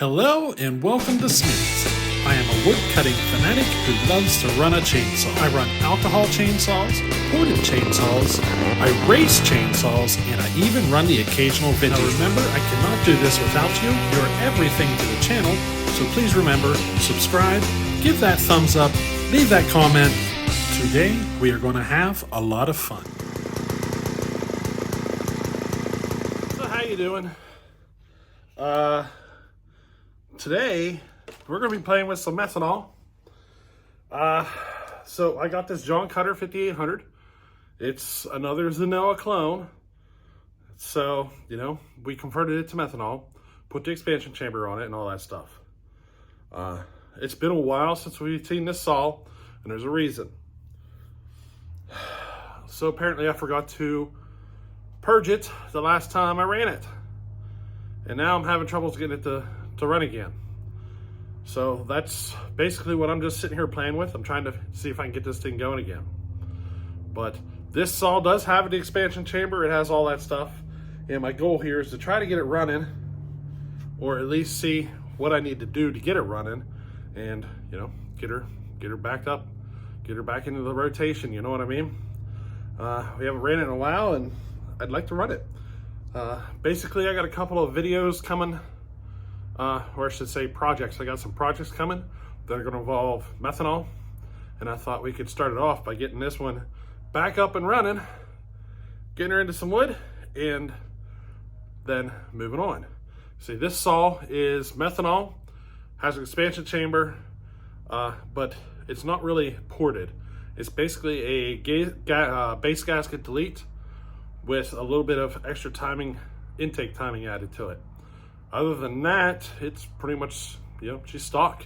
Hello and welcome to Smitty's. I am a wood cutting fanatic who loves to run a chainsaw. I run alcohol chainsaws, ported chainsaws, I race chainsaws, and I even run the occasional vintage. Now remember, I cannot do this without you. You're everything to the channel, so please remember, subscribe, give that thumbs up, leave that comment. Today, we are going to have a lot of fun. So how you doing? Today, we're going to be playing with some methanol. So I got this Joncutter 5800. It's another vanilla clone. So, you know, we converted it to methanol, put the expansion chamber on it and all that stuff. It's been a while since we've seen this saw, and there's a reason. So apparently I forgot to purge it the last time I ran it. And now I'm having troubles getting it to run again. So that's basically what I'm just sitting here playing with. I'm trying to see if I can get this thing going again. But this saw does have the expansion chamber. It has all that stuff. And my goal here is to try to get it running, or at least see what I need to do to get it running, and, you know, get her backed up, get her back into the rotation, you know what I mean? We haven't ran it in a while, and I'd like to run it. Basically, I got a couple of videos coming, or I should say projects. I got some projects coming that are going to involve methanol, and I thought we could start it off by getting this one back up and running, getting her into some wood, and then moving on. See, this saw is methanol, has an expansion chamber, but it's not really ported. It's basically a base gasket delete with a little bit of extra intake timing added to it. Other than that, it's pretty much, you know, she's stock.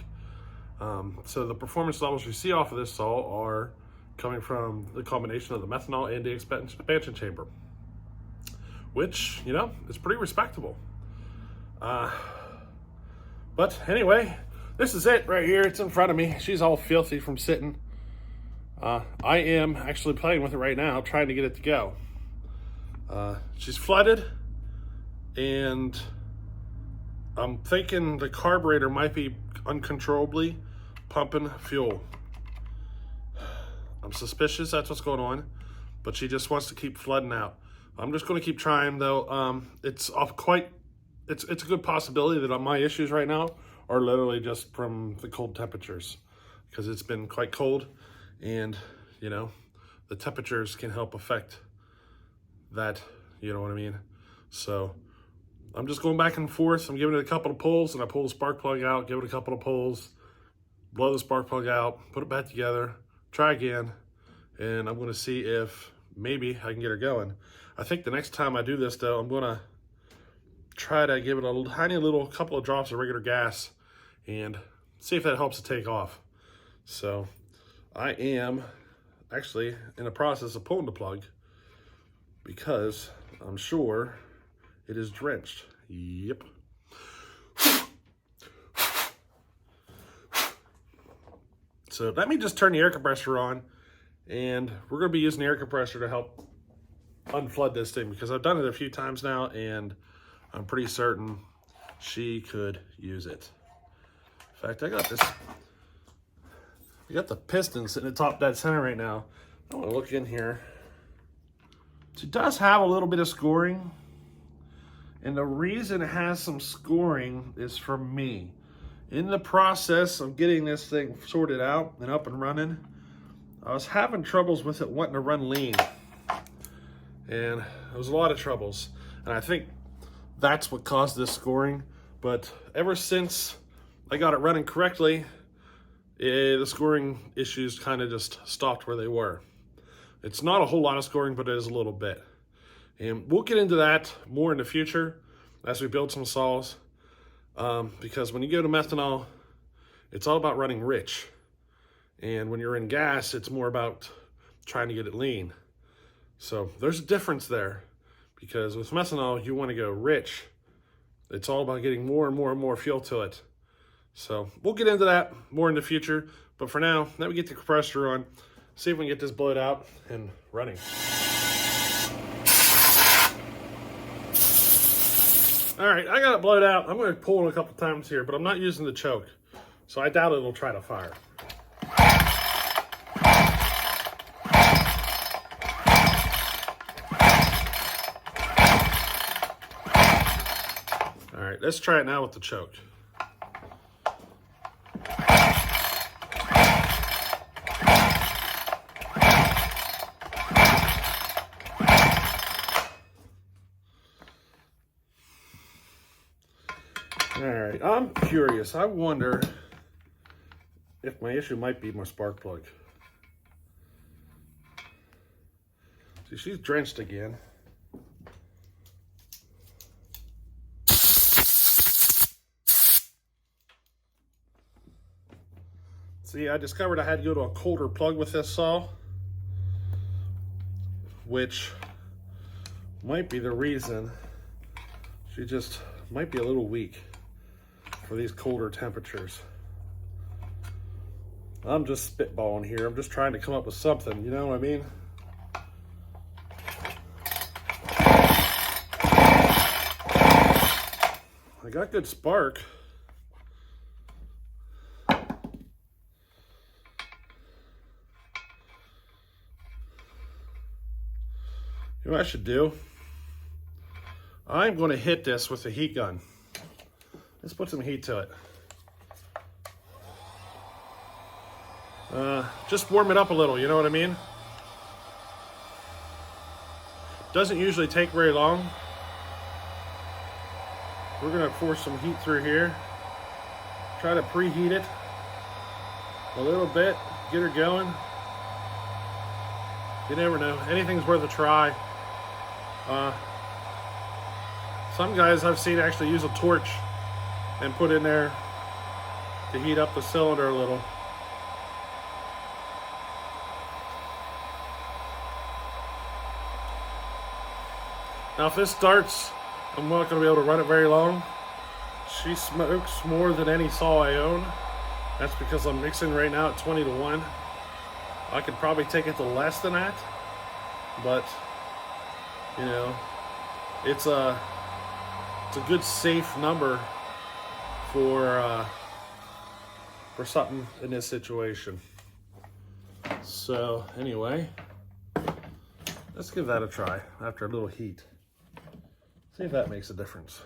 So the performance levels you see off of this saw are coming from the combination of the methanol and the expansion chamber, which, you know, is pretty respectable. But anyway, this is it right here. It's in front of me. She's all filthy from sitting. I am actually playing with it right now, trying to get it to go. She's flooded, and I'm thinking the carburetor might be uncontrollably pumping fuel. I'm suspicious that's what's going on, but she just wants to keep flooding out. I'm just going to keep trying, though. It's a good possibility that my issues right now are literally just from the cold temperatures, because it's been quite cold, and, you know, the temperatures can help affect that, you know what I mean? So I'm just going back and forth. I'm giving it a couple of pulls, and I pull the spark plug out, give it a couple of pulls, blow the spark plug out, put it back together, try again, and I'm going to see if maybe I can get her going. I think the next time I do this, though, I'm going to try to give it a tiny little couple of drops of regular gas and see if that helps it take off. So I am actually in the process of pulling the plug, because I'm sure it is drenched. Yep. So let me just turn the air compressor on, and we're going to be using the air compressor to help unflood this thing, because I've done it a few times now, and I'm pretty certain she could use it. In fact, I got the piston sitting at top dead center right now. I want to look in here. She does have a little bit of scoring, and the reason it has some scoring is from me. In the process of getting this thing sorted out and up and running, I was having troubles with it wanting to run lean, and there was a lot of troubles, and I think that's what caused this scoring. But ever since I got it running correctly, the scoring issues kind of just stopped where they were. It's not a whole lot of scoring, but it is a little bit. And we'll get into that more in the future as we build some saws. Because when you go to methanol, it's all about running rich. And when you're in gas, it's more about trying to get it lean. So there's a difference there. Because with methanol, you want to go rich. It's all about getting more and more and more fuel to it. So we'll get into that more in the future. But for now, let me get the compressor on, see if we can get this blowed out and running. All right, I got it blowed out. I'm going to pull it a couple times here, but I'm not using the choke, so I doubt it'll try to fire. All right, let's try it now with the choke. All right, I'm curious. I wonder if my issue might be my spark plug. See, she's drenched again. See, I discovered I had to go to a colder plug with this saw, which might be the reason she just might be a little weak for these colder temperatures. I'm just spitballing here. I'm just trying to come up with something, you know what I mean? I got good spark. You know what I should do? I'm going to hit this with a heat gun. Let's put some heat to it. Just warm it up a little, you know what I mean? Doesn't usually take very long. We're going to force some heat through here. Try to preheat it a little bit, get her going. You never know. Anything's worth a try. Some guys I've seen actually use a torch and put in there to heat up the cylinder a little. Now if this starts, I'm not going to be able to run it very long. She smokes more than any saw I own. That's because I'm mixing right now at 20 to 1. I could probably take it to less than that, but you know, it's a good safe number for something in this situation. So anyway, let's give that a try after a little heat. See if that makes a difference.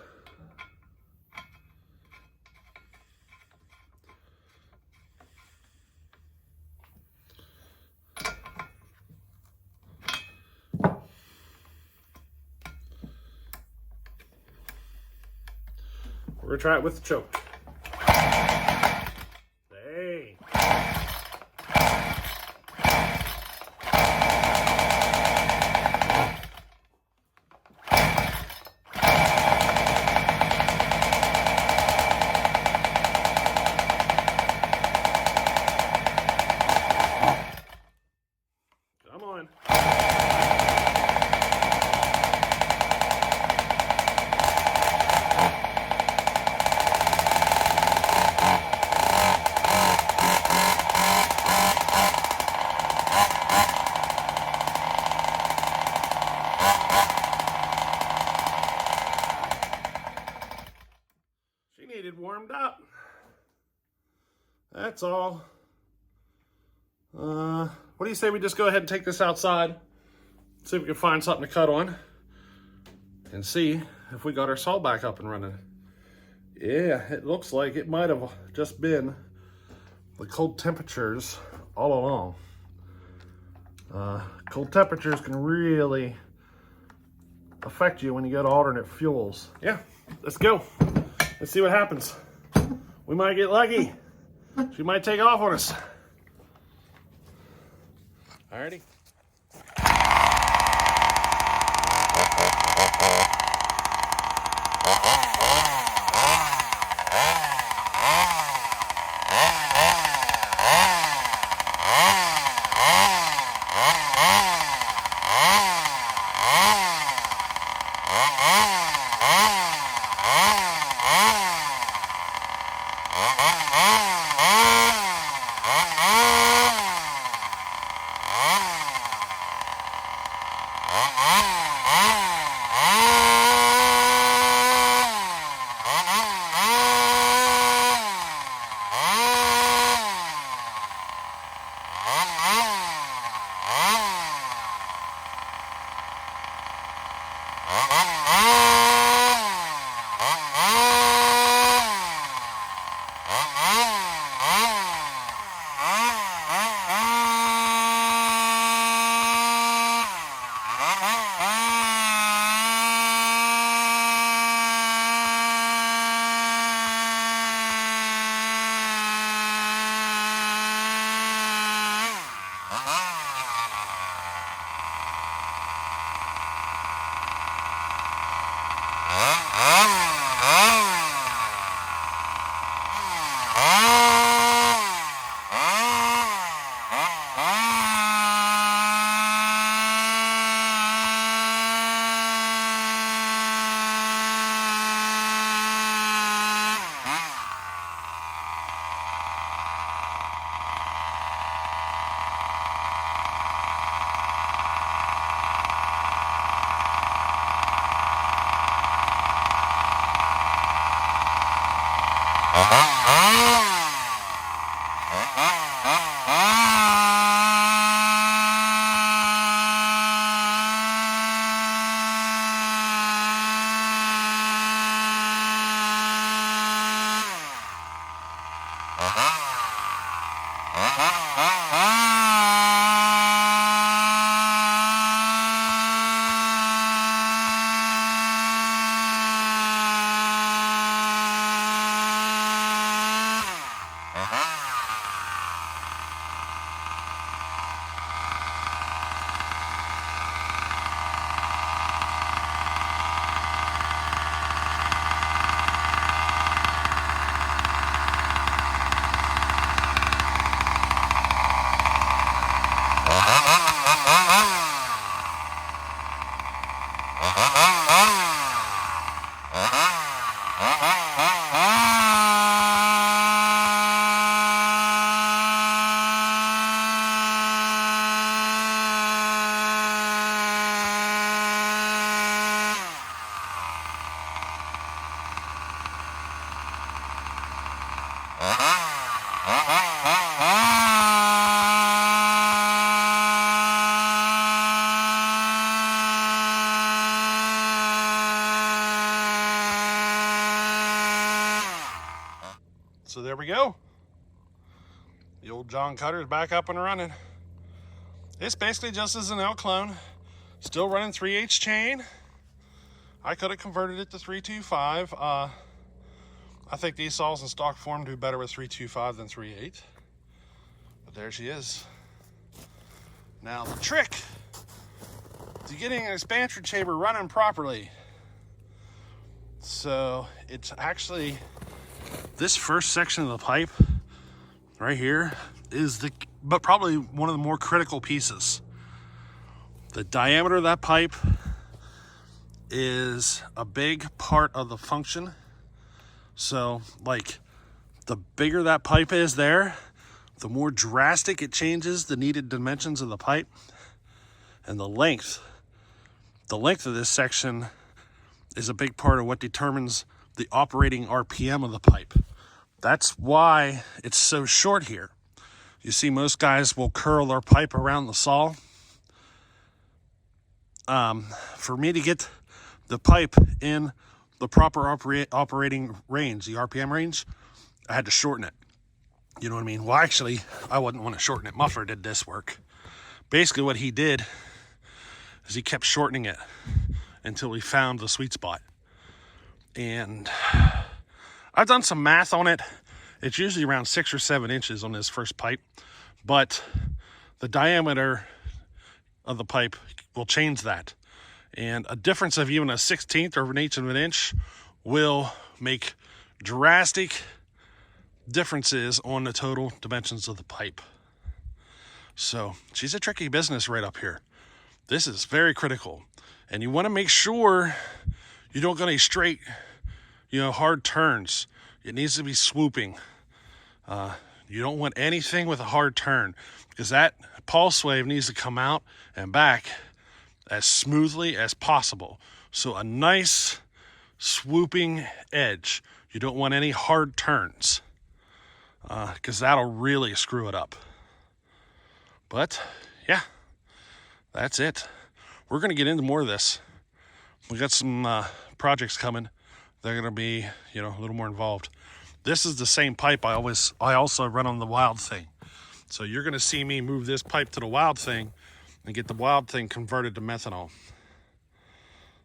We're gonna try it with the choke. Hey. Come on. She needed warmed up. That's all. What do you say we just go ahead and take this outside, see if we can find something to cut on, and see if we got our saw back up and running. Yeah, it looks like it might have just been the cold temperatures all along. Cold temperatures can really affect you when you go to alternate fuels. Yeah, let's go. Let's see what happens. We might get lucky. She might take off on us. Alrighty. So there we go. The old Joncutter is back up and running. It's basically just as an L clone. Still running 3/8 chain. I could have converted it to 325. I think these saws in stock form do better with 325 than 3/8. But there she is. Now the trick to getting an expansion chamber running properly. So it's actually this first section of the pipe right here is but probably one of the more critical pieces. The diameter of that pipe is a big part of the function. So like the bigger that pipe is there, the more drastic it changes the needed dimensions of the pipe. And the length of this section is a big part of what determines the operating RPM of the pipe. That's why it's so short here. You see, most guys will curl their pipe around the saw. For me to get the pipe in the proper operating range, the RPM range, I had to shorten it. You know what I mean? Well, actually, I wouldn't want to shorten it. Muffler did this work. Basically, what he did is he kept shortening it until he found the sweet spot. And I've done some math on it. It's usually around 6 or 7 inches on this first pipe, but the diameter of the pipe will change that. And a difference of even a 1/16 or 1/8 of an inch will make drastic differences on the total dimensions of the pipe. So she's a tricky business right up here. This is very critical. And you want to make sure you don't get any straight, hard turns. It needs to be swooping. You don't want anything with a hard turn, because that pulse wave needs to come out and back as smoothly as possible. So a nice swooping edge. You don't want any hard turns, because that'll really screw it up. But yeah, that's it. We're going to get into more of this. We got some projects coming. They're going to be, a little more involved. This is the same pipe I also run on the Wild Thing. So you're going to see me move this pipe to the Wild Thing and get the Wild Thing converted to methanol.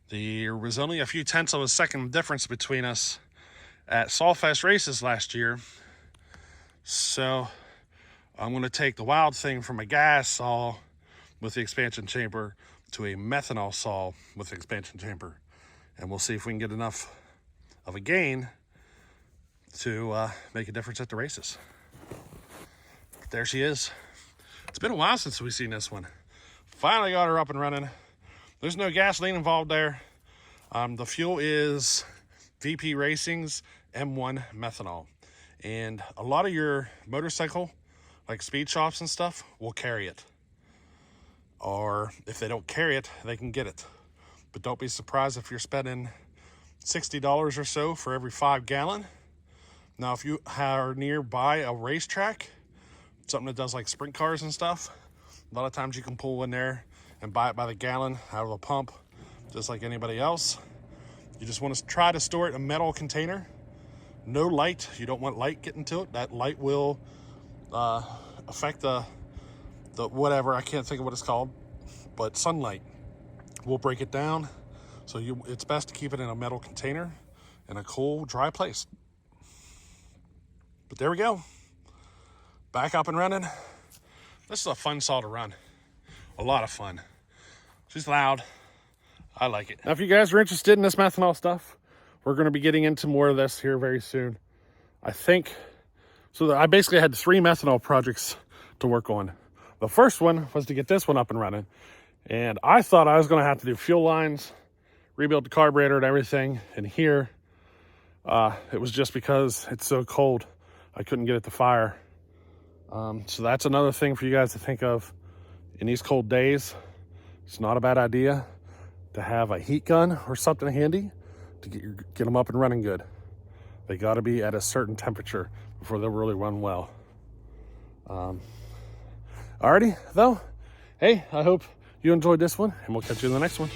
There was only a few tenths of a second difference between us at Sawfest races last year. So I'm going to take the Wild Thing from a gas saw with the expansion chamber to a methanol saw with the expansion chamber. And we'll see if we can get enough of a gain to make a difference at the races. But there she is. It's been a while since we've seen this one. Finally got her up and running. There's no gasoline involved there. The fuel is VP Racing's M1 methanol. And a lot of your motorcycle, like speed shops and stuff, will carry it. Or if they don't carry it, they can get it. But don't be surprised if you're spending $60 or so for every 5 gallon. Now, if you are nearby a racetrack, something that does like sprint cars and stuff, a lot of times you can pull in there and buy it by the gallon out of a pump, just like anybody else. You just want to try to store it in a metal container. No light. You don't want light getting to it. That light will affect the whatever, I can't think of what it's called, but sunlight will break it down. So it's best to keep it in a metal container in a cool, dry place. But there we go. Back up and running. This is a fun saw to run. A lot of fun. She's loud. I like it. Now, if you guys are interested in this methanol stuff, we're going to be getting into more of this here very soon. I think, so I basically had 3 methanol projects to work on. The first one was to get this one up and running. And I thought I was going to have to do fuel lines, rebuild the carburetor and everything. And here, it was just because it's so cold, I couldn't get it to fire. So that's another thing for you guys to think of in these cold days. It's not a bad idea to have a heat gun or something handy to get them up and running good. They got to be at a certain temperature before they'll really run well. Alrighty, though. Hey, I hope you enjoyed this one, and we'll catch you in the next one.